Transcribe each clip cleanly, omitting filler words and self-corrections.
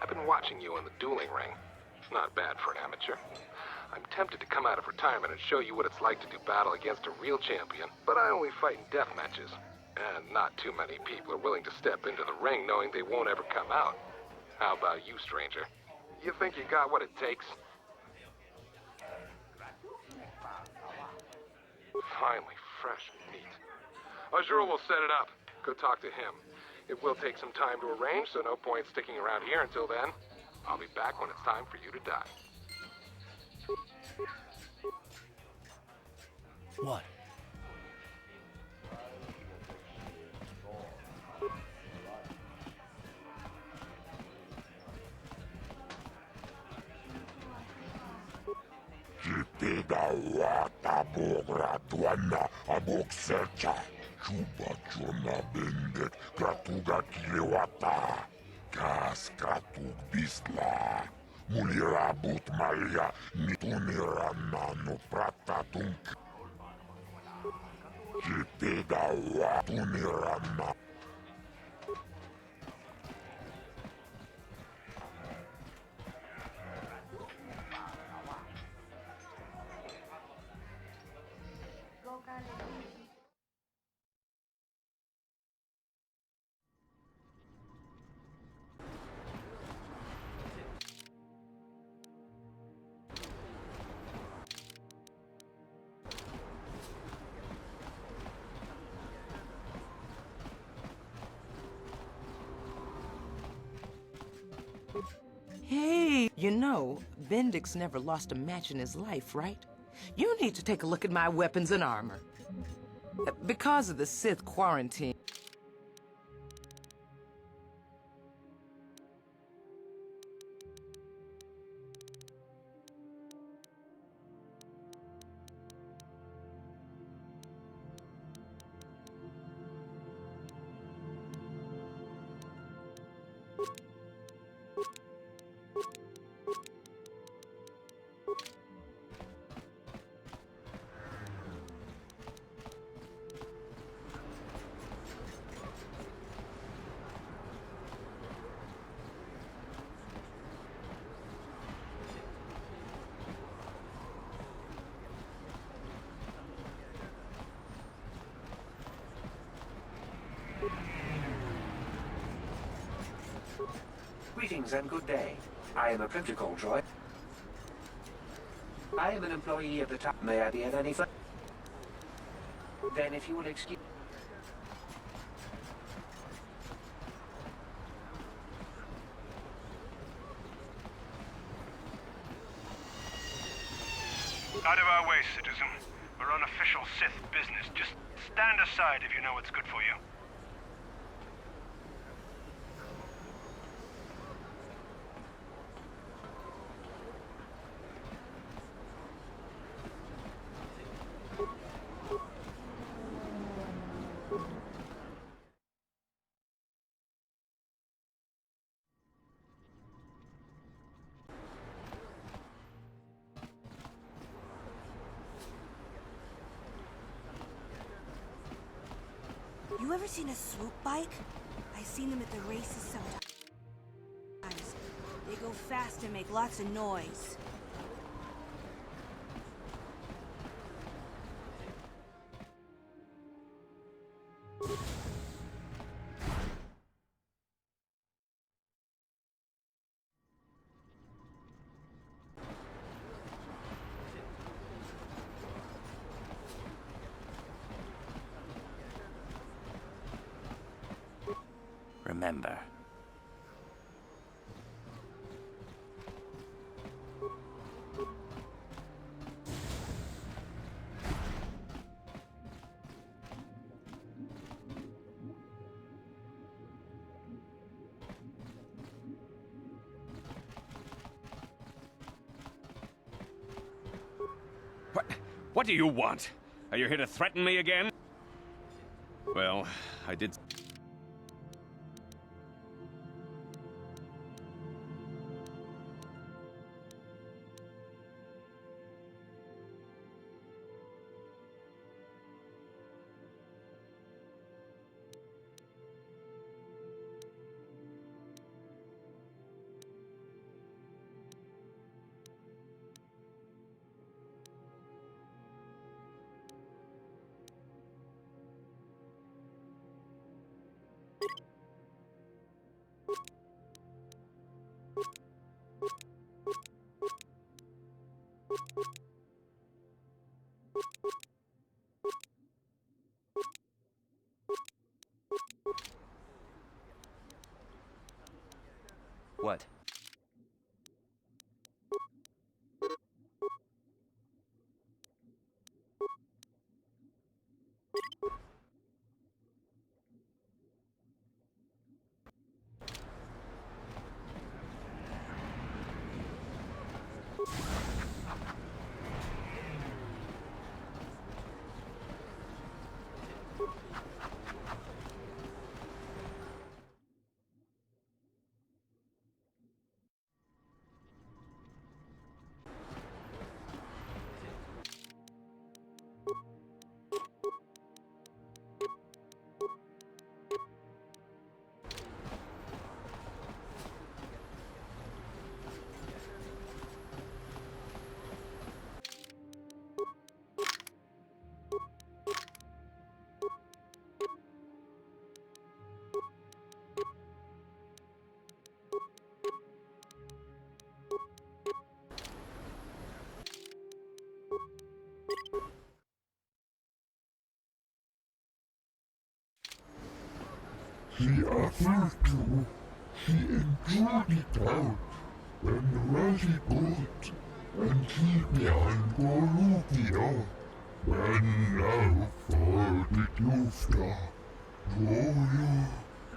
I've been watching you in the dueling ring. Not bad for an amateur. I'm tempted to come out of retirement and show you what it's like to do battle against a real champion, but I only fight in death matches. And not too many people are willing to step into the ring knowing they won't ever come out. How about you, stranger? You think you got what it takes? Finally, fresh meat. Azure will set it up. Go talk to him. It will take some time to arrange, so no point sticking around here until then. I'll be back when it's time for you to die. What? Gratuana aboksecha. Chuba chona bendet gratuga kilewata. Kas gratug bisla. Mulirabut malia nitunirana no pratatunk. Jipeda wa tunirana. Hey, you know, Bendix never lost a match in his life, right? You need to take a look at my weapons and armor. Because of the Sith quarantine. Greetings and good day. I am a protocol droid. I am an employee of the town. May I be at any further? Then if you will excuse... Out of our way, citizen. We're on official Sith business. Just stand aside if you know what's good for you. You ever seen a swoop bike? I've seen them at the races sometimes. They go fast and make lots of noise. Remember. What do you want? Are you here to threaten me again? Well, I did... What? He offered to. He enjoyed it out. And really good. And keep me on Gorugio. When now for the Dufta.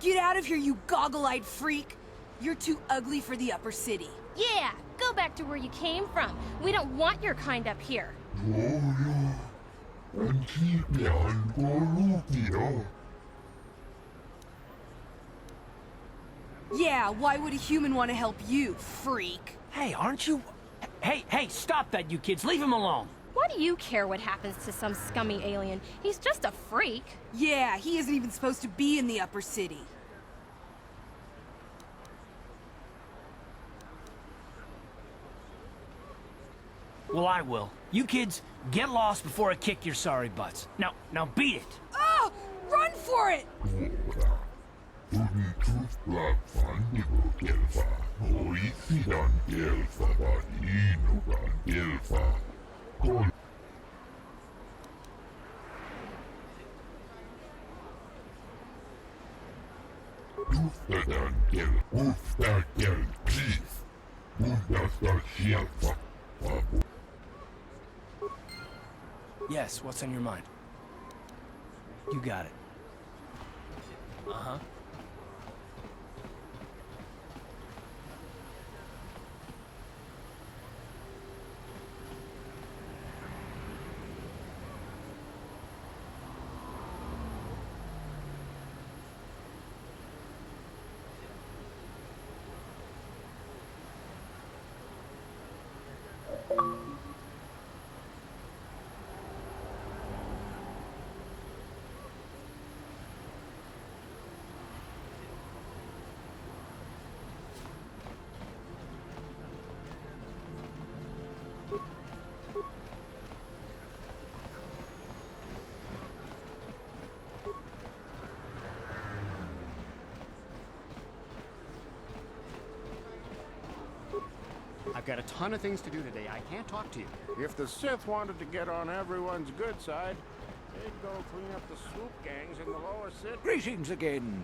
Get out of here, you goggle-eyed freak! You're too ugly for the upper city. Yeah, go back to where you came from. We don't want your kind up here. And keep me on Gorugio. Yeah, why would a human want to help you, freak? Hey, aren't you... Hey, stop that, you kids. Leave him alone. Why do you care what happens to some scummy alien? He's just a freak. Yeah, he isn't even supposed to be in the upper city. Well, I will. You kids, get lost before I kick your sorry butts. Now beat it. Oh! Run for it! Yes, what's on your mind? You got it. Uh-huh. I've got a ton of things to do today. I can't talk to you. If the Sith wanted to get on everyone's good side, they'd go clean up the swoop gangs in the lower city. Greetings again.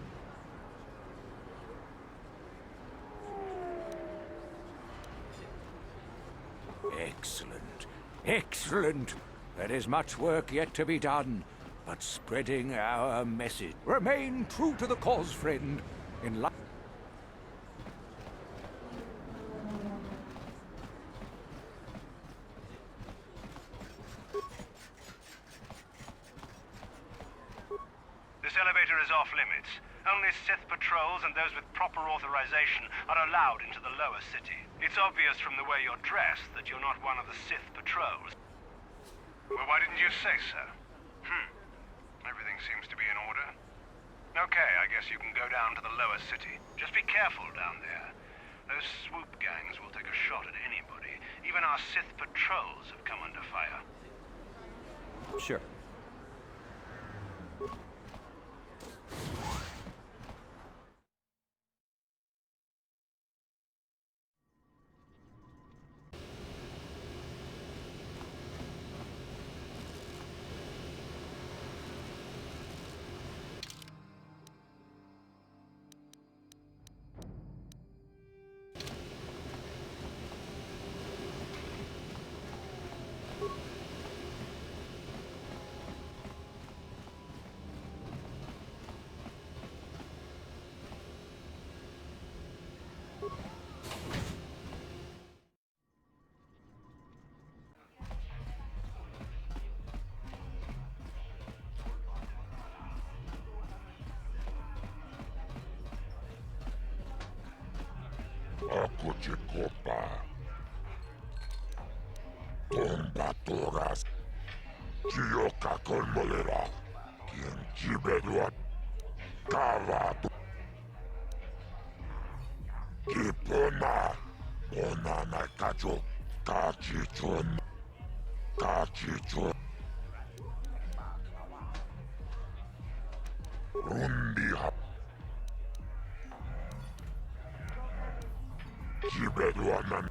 Excellent. Excellent. There is much work yet to be done, but spreading our message. Remain true to the cause, friend. In life. This elevator is off limits. Only Sith patrols and those with proper authorization are allowed into the lower city. It's obvious from the way you're dressed that you're not one of the Sith patrols. Well, why didn't you say so? Everything seems to be in order. Okay, I guess you can go down to the lower city. Just be careful down there. Those swoop gangs will take a shot at anybody. Even our Sith patrols have come under fire. Sure. Ako Chikopa. Tomba Toras. Chiyoka Kolmolera. Quien Chibedua. Kavatu. Kipona. Ona Nakacho. Kachichon. Kachichon. Rundiha. Chibeduanan.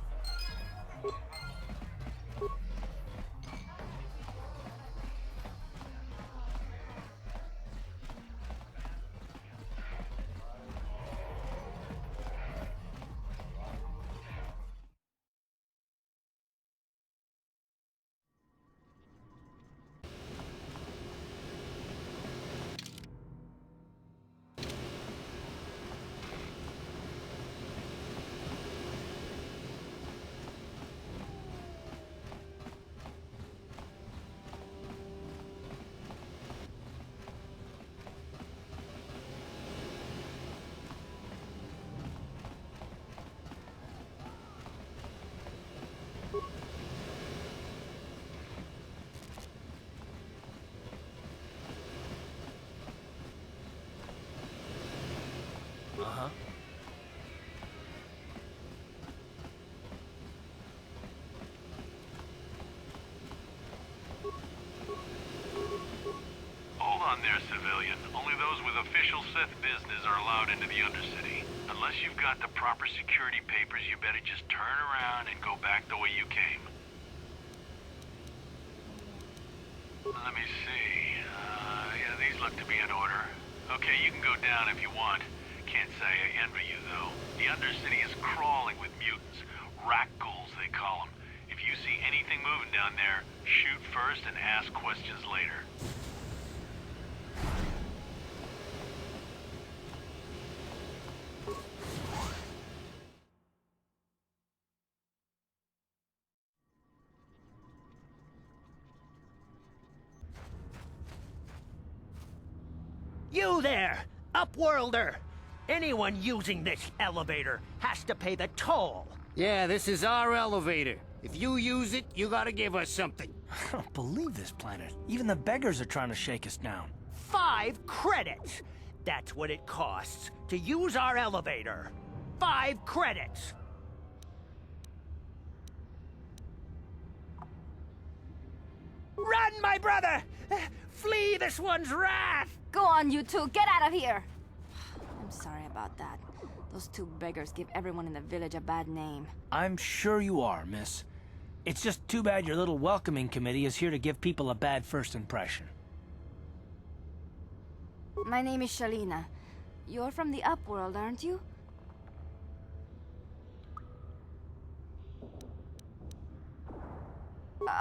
Hold on there, civilian. Only those with official Sith business are allowed into the Undercity. Unless you've got the proper security papers, you better just turn around and go back the way you came. Let me see. Yeah, these look to be in order. Okay, you can go down if you want. Can't say I envy you, though. The Undercity is crawling with mutants. Rat ghouls, they call them. If you see anything moving down there, shoot first and ask questions later. You there, Upworlder! Anyone using this elevator has to pay the toll. Yeah, this is our elevator. If you use it, you gotta give us something. I don't believe this planet. Even the beggars are trying to shake us down. 5 credits! That's what it costs to use our elevator. 5 credits! Run, my brother! Flee this one's wrath! Go on, you two. Get out of here. I'm sorry about that. Those 2 beggars give everyone in the village a bad name. I'm sure you are, miss. It's just too bad your little welcoming committee is here to give people a bad first impression. My name is Shalina. You're from the Upworld, aren't you?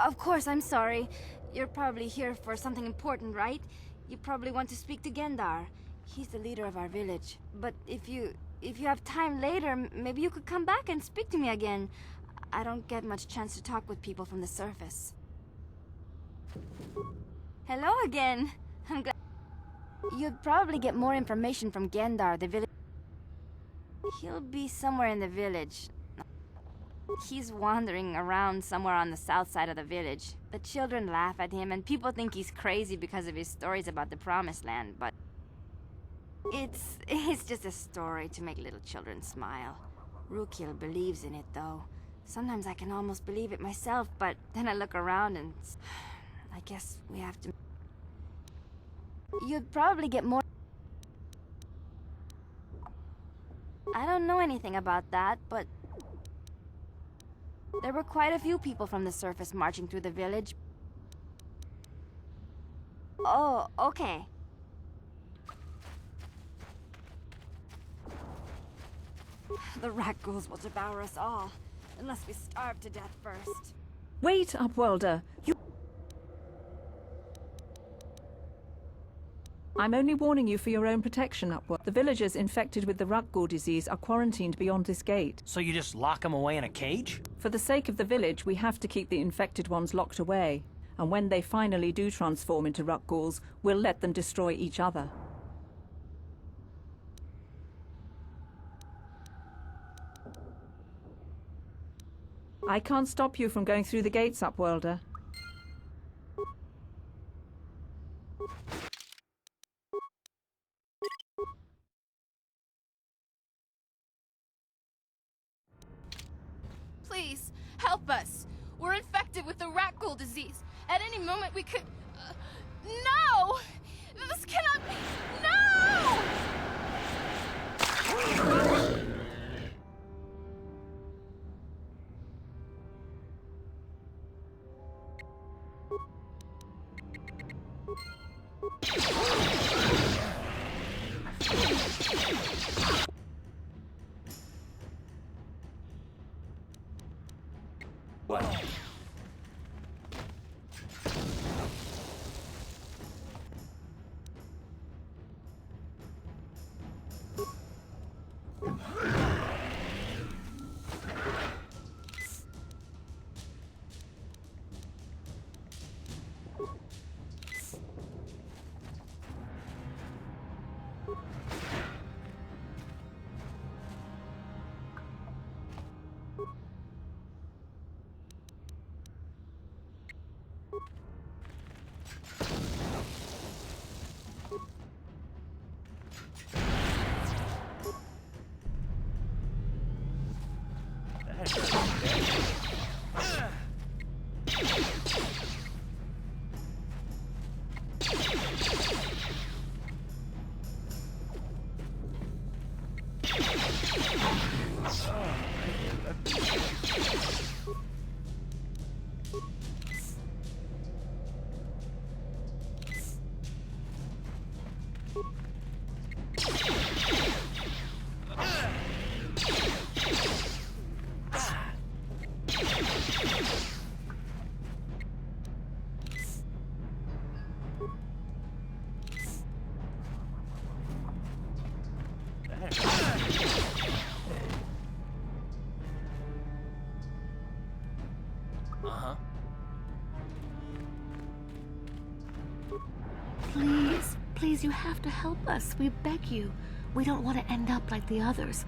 Of course, I'm sorry. You're probably here for something important, right? You probably want to speak to Gendar. He's the leader of our village. But if you have time later, maybe you could come back and speak to me again. I don't get much chance to talk with people from the surface. Hello again. I'm glad. You'd probably get more information from Gendar, the village. He'll be somewhere in the village. He's wandering around somewhere on the south side of the village. The children laugh at him, and people think he's crazy because of his stories about the Promised Land, but it's just a story to make little children smile. Rukil believes in it, though. Sometimes I can almost believe it myself, but then I look around and I guess we have to... You'd probably get more... I don't know anything about that, but... There were quite a few people from the surface marching through the village. Oh, okay. The rat ghouls will devour us all, unless we starve to death first. Wait, Upworlder. I'm only warning you for your own protection, Upworld. The villagers infected with the Rukgul disease are quarantined beyond this gate. So you just lock them away in a cage? For the sake of the village, we have to keep the infected ones locked away. And when they finally do transform into Rukguls, we'll let them destroy each other. I can't stop you from going through the gates, Upworlder. Please, help us. We're infected with the rat ghoul disease. At any moment we could... no! This cannot be... No! Well. Please, please, you have to help us. We beg you. We don't want to end up like the others.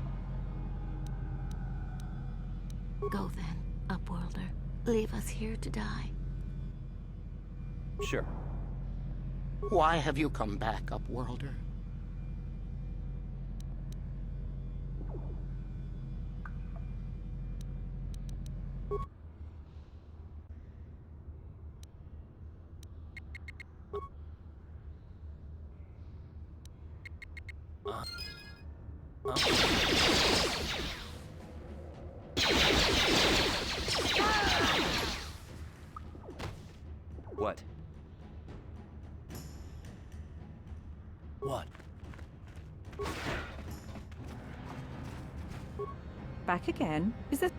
Go then, Upworlder. Leave us here to die. Sure. Why have you come back, Upworlder? What? What? Back again? Is this...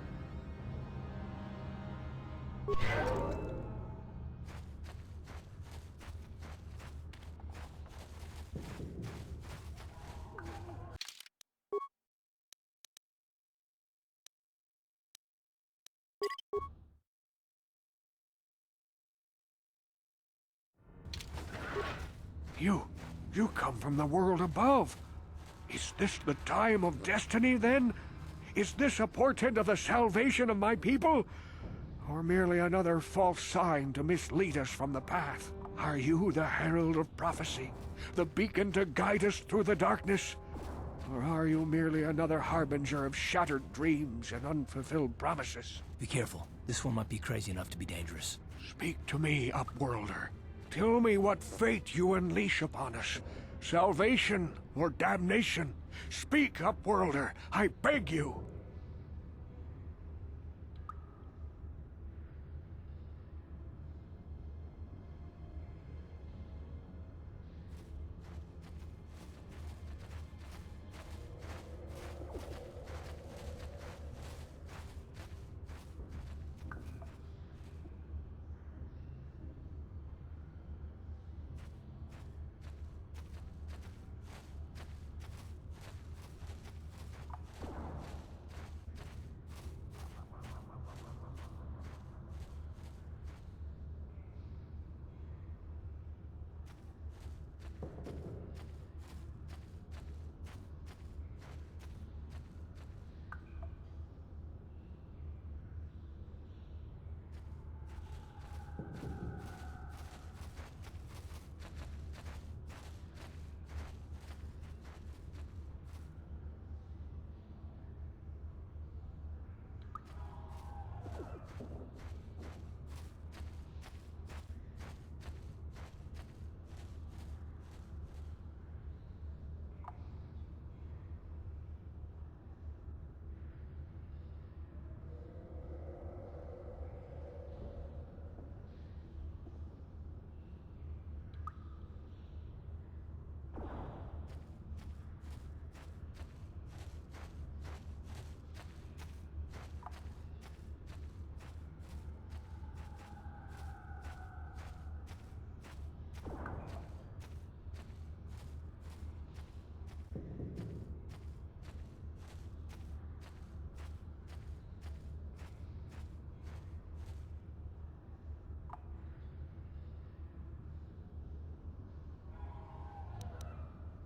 You come from the world above. Is this the time of destiny, then? Is this a portent of the salvation of my people? Or merely another false sign to mislead us from the path? Are you the herald of prophecy, the beacon to guide us through the darkness? Or are you merely another harbinger of shattered dreams and unfulfilled promises? Be careful. This one might be crazy enough to be dangerous. Speak to me, Upworlder. Tell me what fate you unleash upon us. Salvation or damnation? Speak, Upworlder, I beg you.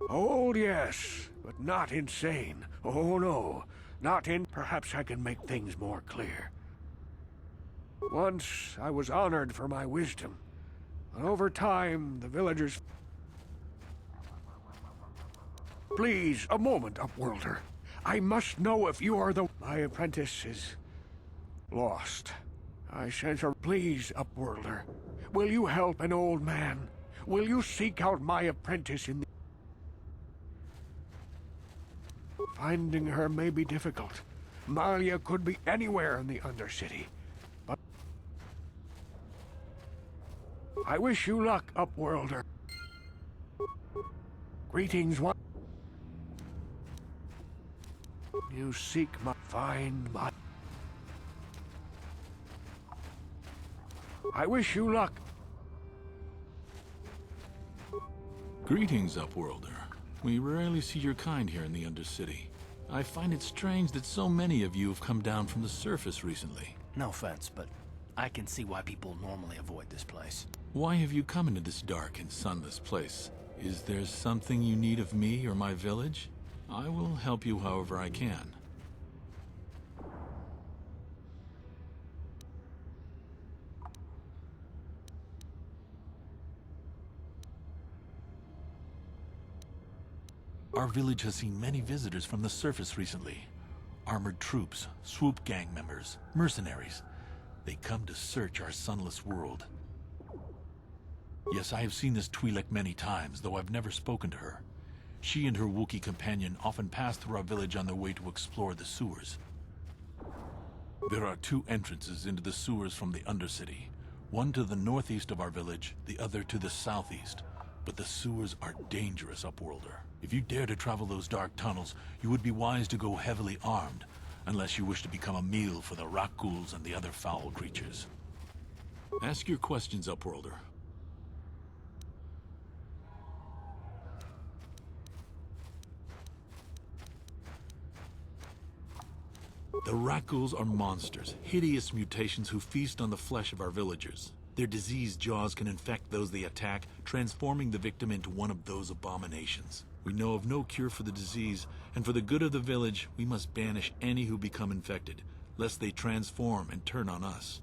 Old, yes, but not insane. Oh, no. Not in... Perhaps I can make things more clear. Once, I was honored for my wisdom. But over time, the villagers... Please, a moment, Upworlder. I must know if you are the... My apprentice is... lost. I sense her... Please, Upworlder. Will you help an old man? Will you seek out my apprentice in the... Finding her may be difficult. Malia could be anywhere in the Undercity. But... I wish you luck, Upworlder. Greetings, one... You seek my... Find my... I wish you luck. Greetings, Upworlder. We rarely see your kind here in the Undercity. I find it strange that so many of you have come down from the surface recently. No offense, but I can see why people normally avoid this place. Why have you come into this dark and sunless place? Is there something you need of me or my village? I will help you however I can. Our village has seen many visitors from the surface recently. Armored troops, swoop gang members, mercenaries. They come to search our sunless world. Yes, I have seen this Twi'lek many times, though I've never spoken to her. She and her Wookiee companion often pass through our village on their way to explore the sewers. There are two entrances into the sewers from the Undercity. One to the northeast of our village, the other to the southeast. But the sewers are dangerous, Upworlder. If you dare to travel those dark tunnels, you would be wise to go heavily armed, unless you wish to become a meal for the rock ghouls and the other foul creatures. Ask your questions, Upworlder. The rock ghouls are monsters, hideous mutations who feast on the flesh of our villagers. Their diseased jaws can infect those they attack, transforming the victim into one of those abominations. We know of no cure for the disease, and for the good of the village, we must banish any who become infected, lest they transform and turn on us.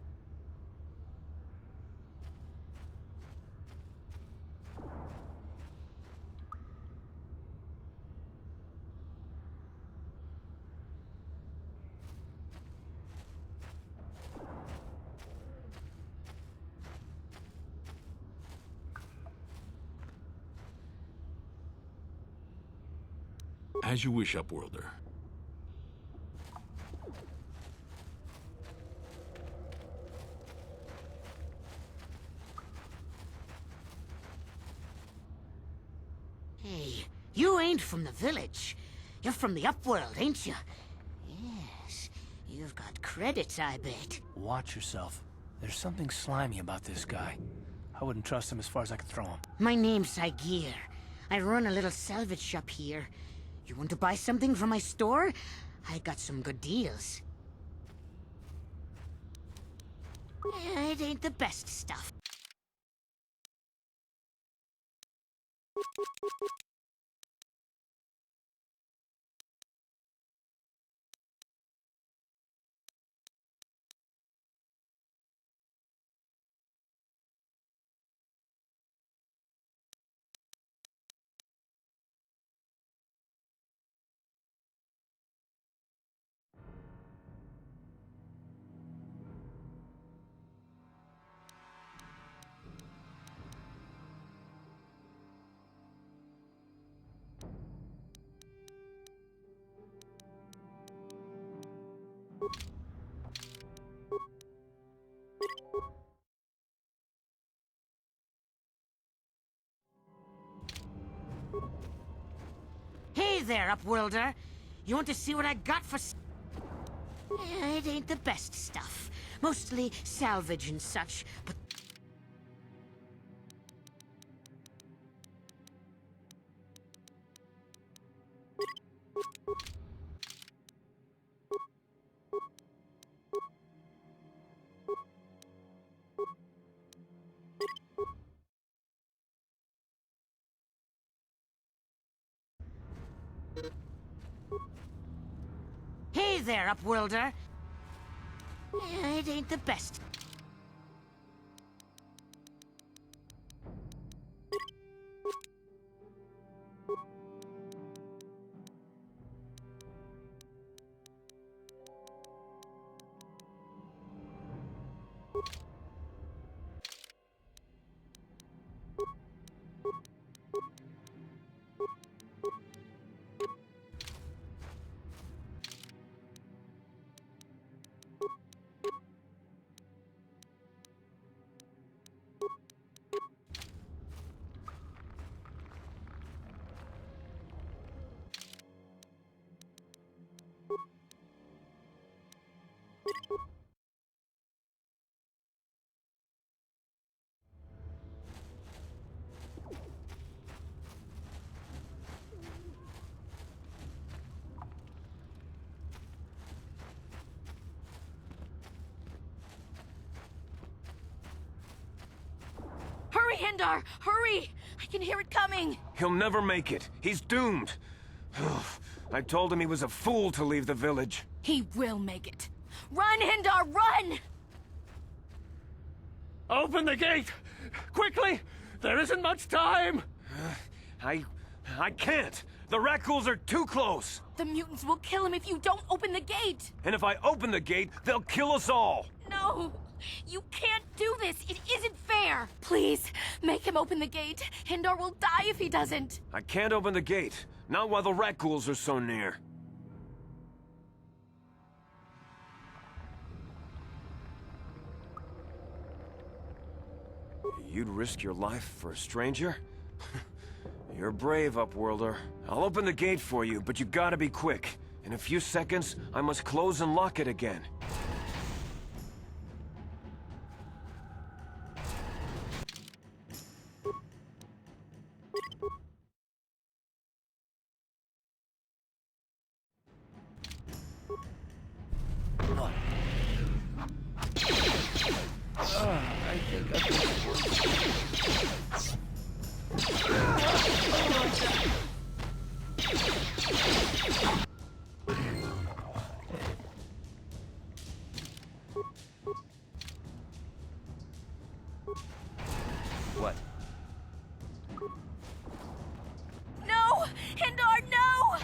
As you wish, Upworlder. Hey, you ain't from the village. You're from the Upworld, ain't you? Yes, you've got credits, I bet. Watch yourself. There's something slimy about this guy. I wouldn't trust him as far as I could throw him. My name's Saigir. I run a little salvage shop here. You want to buy something from my store? I got some good deals. It ain't the best stuff. Hey there, Upworlder. You want to see what I got for... It ain't the best stuff. Mostly salvage and such, but... Hey there, Upworlder. It ain't the best. Hurry, Hindar! Hurry! I can hear it coming! He'll never make it. He's doomed. I told him he was a fool to leave the village. He will make it. Run, Hindar, run! Open the gate! Quickly! There isn't much time! I can't. The Rakghouls are too close. The mutants will kill him if you don't open the gate! And if I open the gate, they'll kill us all. No! You can't do this! It isn't fair! Please, make him open the gate. Hindar will die if he doesn't. I can't open the gate. Not while the Rakghouls are so near. You'd risk your life for a stranger? You're brave, Upworlder. I'll open the gate for you, but you gotta be quick. In a few seconds, I must close and lock it again. I think I What? No! Hindar, no!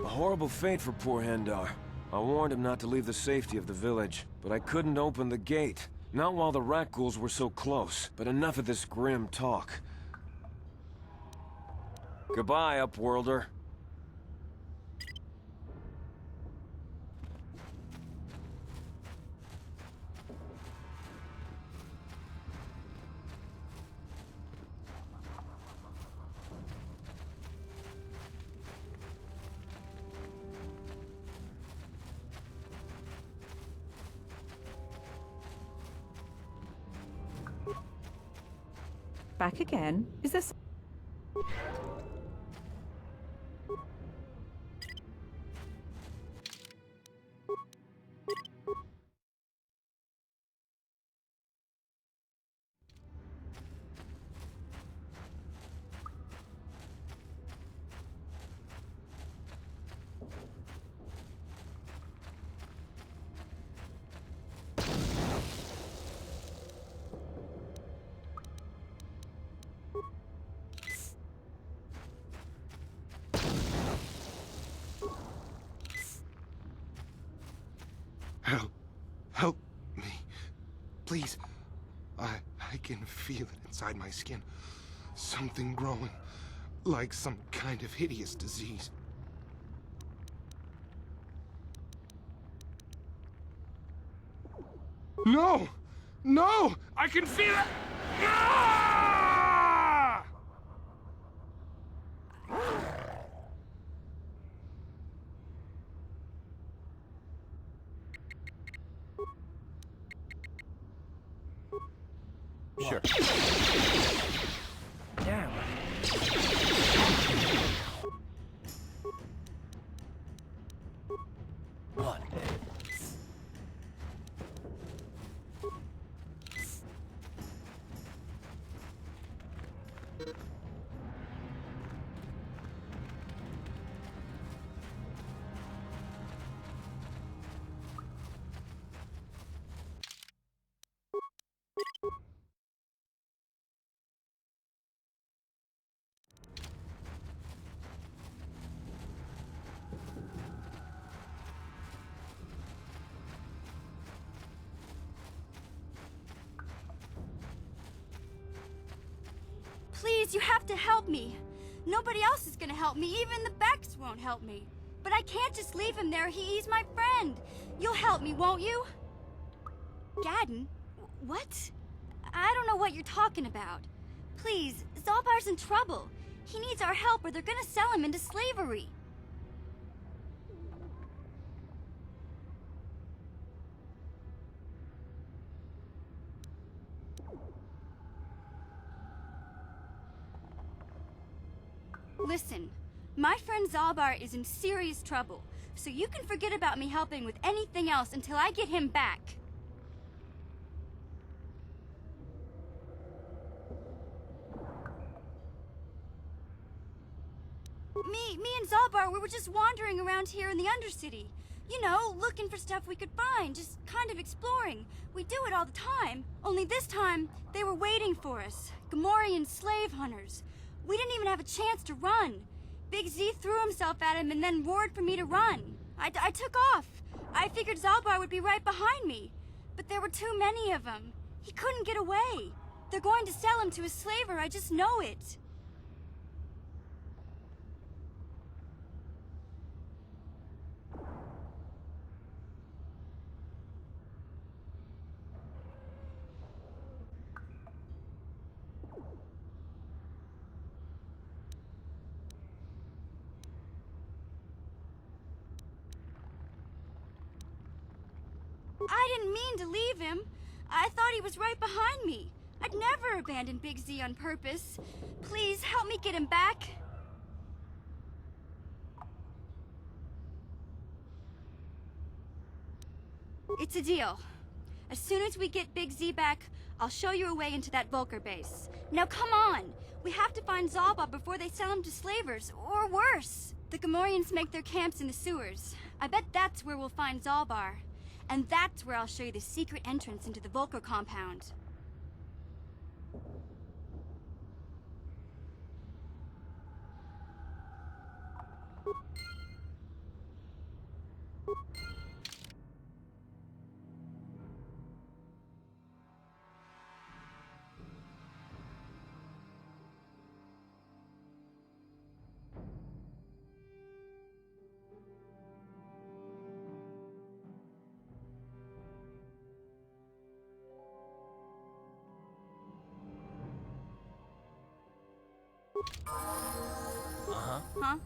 A horrible fate for poor Hendar. I warned him not to leave the safety of the village, but I couldn't open the gate. Not while the Rakghouls were so close, but enough of this grim talk. Goodbye, Upworlder. Back again? Is this... Help me. Please. I can feel it inside my skin. Something growing. Like some kind of hideous disease. No! No! I can feel it! Ah! Sure. Damn. What? Please, you have to help me. Nobody else is gonna help me. Even the Becks won't help me. But I can't just leave him there. He's my friend. You'll help me, won't you? Gadden? What? I don't know what you're talking about. Please, Zalbar's in trouble. He needs our help or they're gonna sell him into slavery. Listen, my friend Zalbar is in serious trouble, so you can forget about me helping with anything else until I get him back. Me and Zalbar, we were just wandering around here in the Undercity. You know, looking for stuff we could find, just kind of exploring. We do it all the time. Only this time, they were waiting for us. Gamorrean slave hunters. We didn't even have a chance to run. Big Z threw himself at him and then roared for me to run. I took off. I figured Zalbar would be right behind me. But there were too many of them. He couldn't get away. They're going to sell him to a slaver, I just know it. I didn't mean to leave him. I thought he was right behind me. I'd never abandon Big Z on purpose. Please, help me get him back. It's a deal. As soon as we get Big Z back, I'll show you a way into that Volker base. Now come on! We have to find Zalbar before they sell him to slavers, or worse. The Gamorreans make their camps in the sewers. I bet that's where we'll find Zalbar. And that's where I'll show you the secret entrance into the Volker compound. Uh-huh. Huh?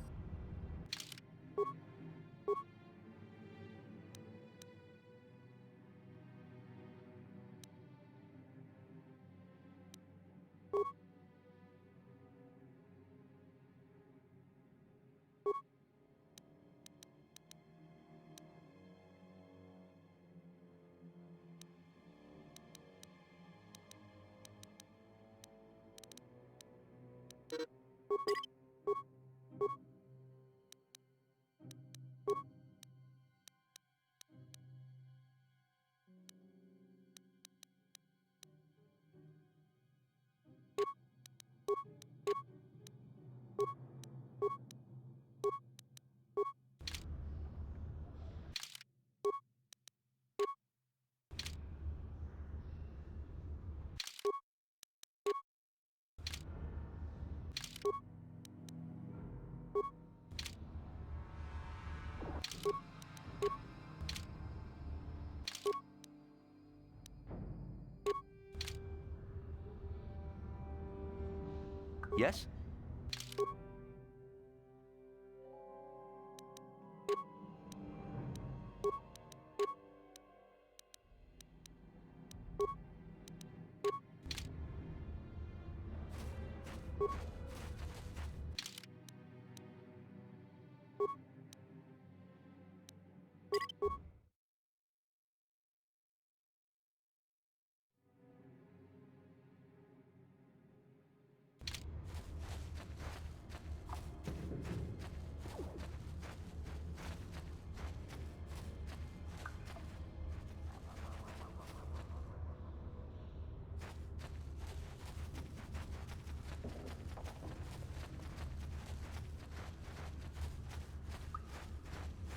Yes?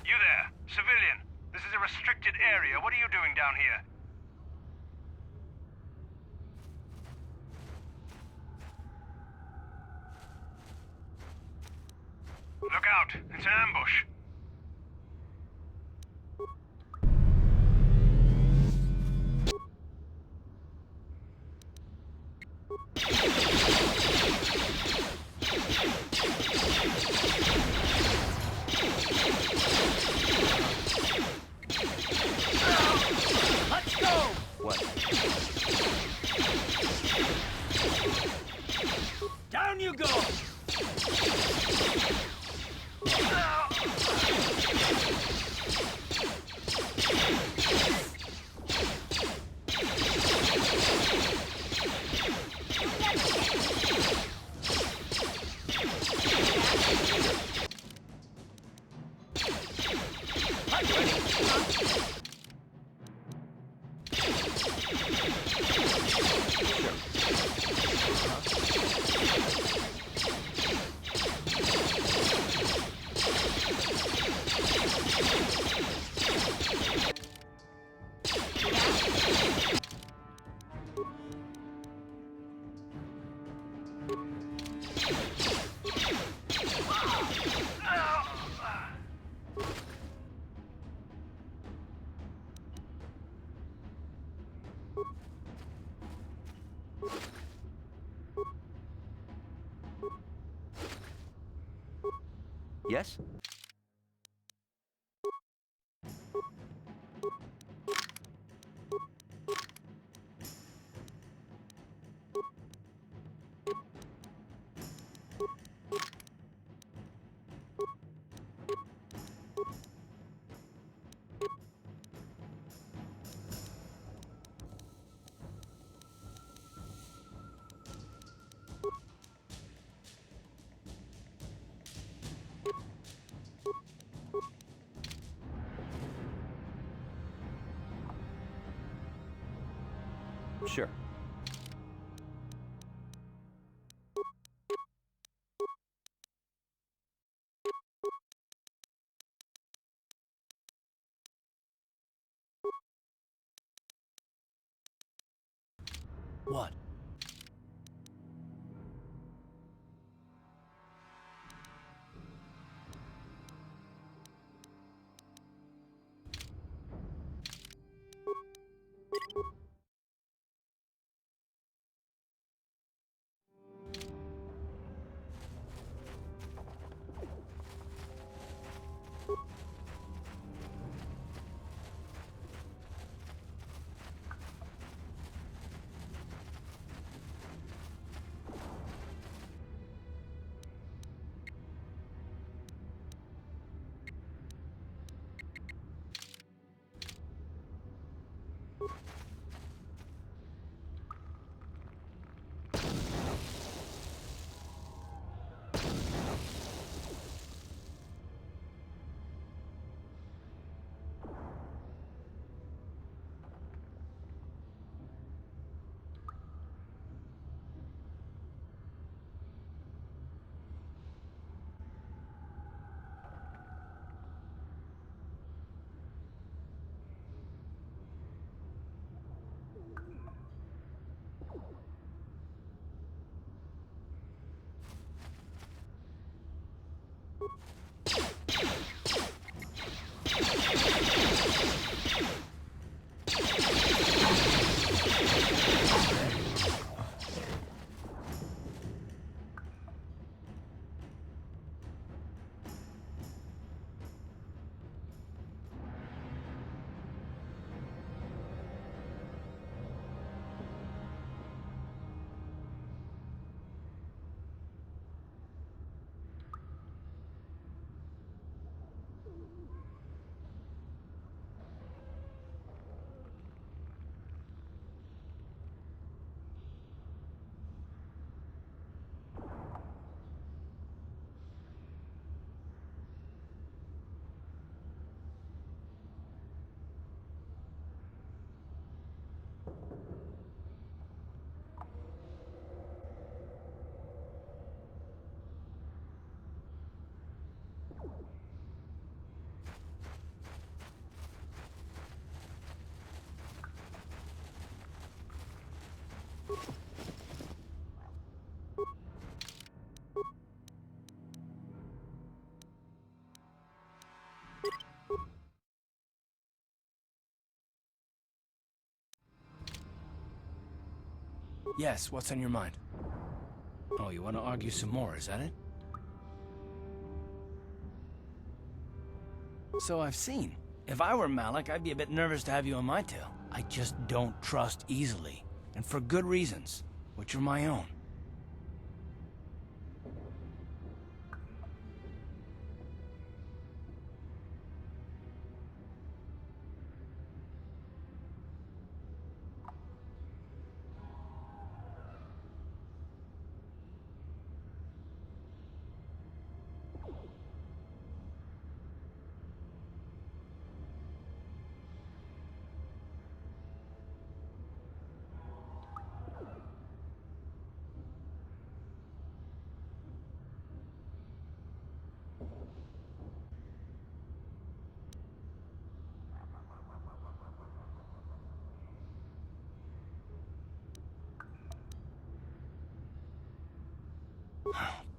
You there, civilian. This is a restricted area. What are you doing down here? Yes? Sure. What? Yes, what's on your mind? Oh, you want to argue some more, is that it? So I've seen. If I were Malik, I'd be a bit nervous to have you on my tail. I just don't trust easily. And for good reasons, which are my own.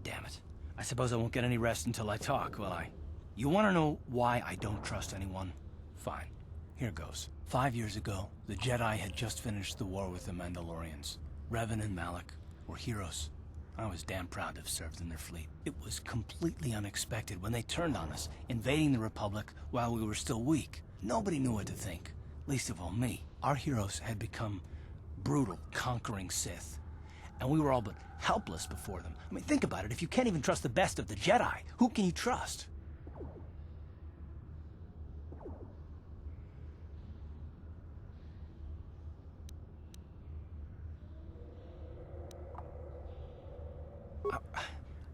Damn it. I suppose I won't get any rest until I talk, will I? You want to know why I don't trust anyone? Fine. Here goes. 5 years ago, the Jedi had just finished the war with the Mandalorians. Revan and Malak were heroes. I was damn proud to have served in their fleet. It was completely unexpected when they turned on us, invading the Republic while we were still weak. Nobody knew what to think, least of all me. Our heroes had become brutal, conquering Sith, and we were all but helpless before them. I mean, think about it. If you can't even trust the best of the Jedi, who can you trust?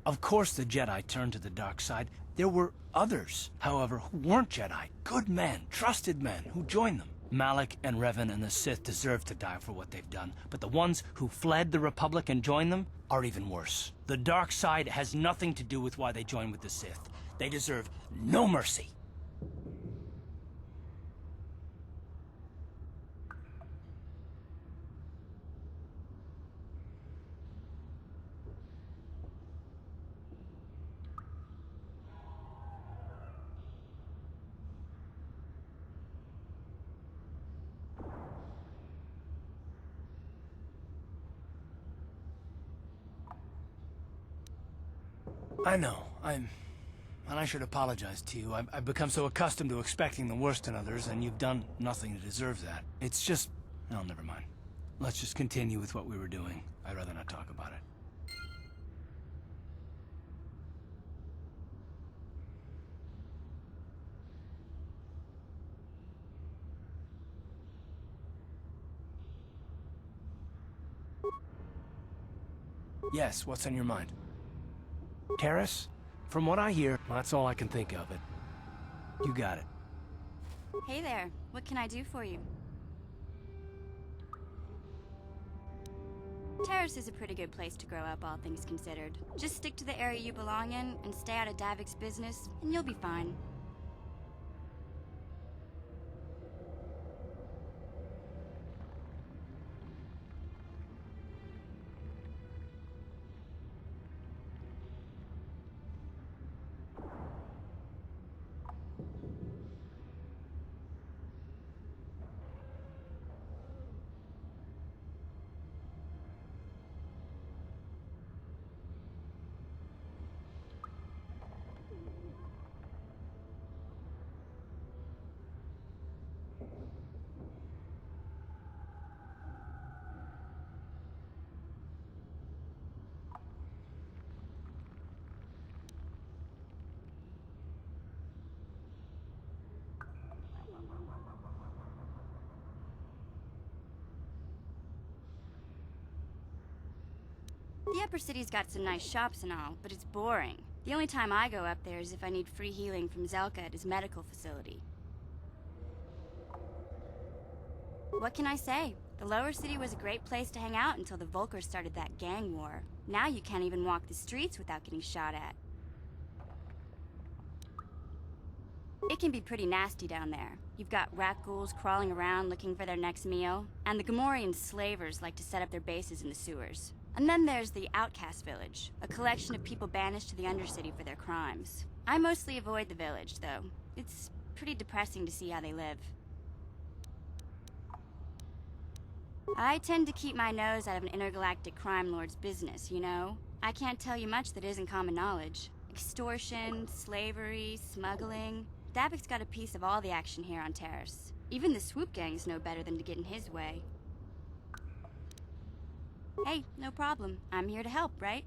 Of course the Jedi turned to the dark side. There were others, however, who weren't Jedi. Good men, trusted men, who joined them. Malak and Revan and the Sith deserve to die for what they've done, but the ones who fled the Republic and joined them are even worse. The dark side has nothing to do with why they joined with the Sith. They deserve no mercy. I know, and I should apologize to you. I've become so accustomed to expecting the worst in others, and you've done nothing to deserve that. It's just... oh, never mind. Let's just continue with what we were doing. I'd rather not talk about it. Yes, what's on your mind? Terrace? From what I hear, that's all I can think of. It. You got it. Hey there, what can I do for you? Terrace is a pretty good place to grow up, all things considered. Just stick to the area you belong in and stay out of Davik's business, and you'll be fine. The upper city's got some nice shops and all, but it's boring. The only time I go up there is if I need free healing from Zelka at his medical facility. What can I say? The lower city was a great place to hang out until the Volkers started that gang war. Now you can't even walk the streets without getting shot at. It can be pretty nasty down there. You've got rat ghouls crawling around looking for their next meal, and the Gamorrean slavers like to set up their bases in the sewers. And then there's the Outcast Village, a collection of people banished to the Undercity for their crimes. I mostly avoid the village, though. It's pretty depressing to see how they live. I tend to keep my nose out of an intergalactic crime lord's business, you know? I can't tell you much that isn't common knowledge. Extortion, slavery, smuggling. Davik's got a piece of all the action here on Terrace. Even the swoop gangs know better than to get in his way. Hey, no problem. I'm here to help, right?